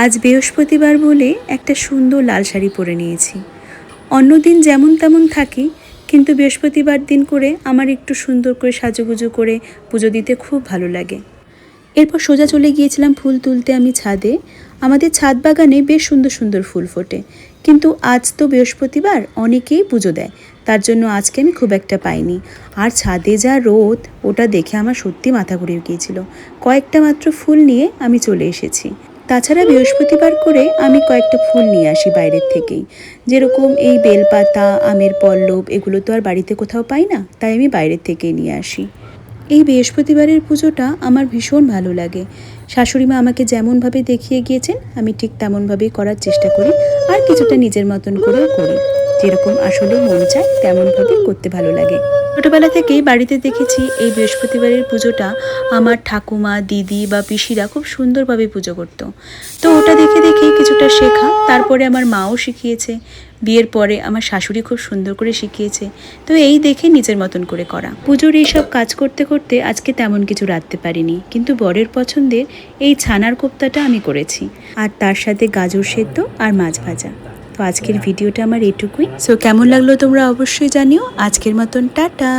আজ বৃহস্পতিবার বলে একটা সুন্দর লাল শাড়ি পরে নিয়েছি। অন্যদিন যেমন তেমন থাকি, কিন্তু বৃহস্পতিবার দিন করে আমার একটু সুন্দর করে সাজুগুজু করে পুজো দিতে খুব ভালো লাগে। এরপর সোজা চলে গিয়েছিলাম ফুল তুলতে আমি ছাদে। আমাদের ছাদ বাগানে বেশ সুন্দর সুন্দর ফুল ফোটে, কিন্তু আজ তো বৃহস্পতিবার, অনেকেই পুজো দেয়, তার জন্য আজকে আমি খুব একটা পাইনি। আর ছাদে যা রোদ, ওটা দেখে আমার সত্যি মাথা ঘুরে গিয়েছিল। কয়েকটা মাত্র ফুল নিয়ে আমি চলে এসেছি। তাছাড়া বৃহস্পতিবার করে আমি কয়েকটা ফুল নিয়ে আসি বাইরের থেকেই, যেরকম এই বেলপাতা, আমের পল্লব, এগুলো তো আর বাড়িতে কোথাও পাই না, তাই আমি বাইরের থেকেই নিয়ে আসি। এই বৃহস্পতিবারের পুজোটা আমার ভীষণ ভালো লাগে। শাশুড়িমা আমাকে যেমনভাবে দেখিয়ে গিয়েছেন আমি ঠিক তেমনভাবেই করার চেষ্টা করি, আর কিছুটা নিজের মতন করেও করি। যেরকম আসলে মন চায় তেমনভাবে করতে ভালো লাগে। ছোটোবেলা থেকেই বাড়িতে দেখেছি এই বৃহস্পতিবারের পুজোটা আমার ঠাকুমা, দিদি বা পিসিরা খুব সুন্দরভাবে পুজো করতো। তো ওটা দেখে দেখেই কিছুটা শেখা। তারপরে আমার মাও শিখিয়েছে, বিয়ের পরে আমার শাশুড়ি খুব সুন্দর করে শিখিয়েছে। তো এই দেখে নিজের মতন করে করা। পুজোর এইসব কাজ করতে করতে আজকে তেমন কিছু রাঁধতে পারিনি, কিন্তু বরের পছন্দের এই ছানার কোপ্তাটা আমি করেছি, আর তার সাথে গাজর সেদ্ধ আর মাছ ভাজা। তো আজকের ভিডিওটা আমার এটুকুই। সো কেমন লাগলো তোমরা অবশ্যই জানিও। আজকের মতন টাটা।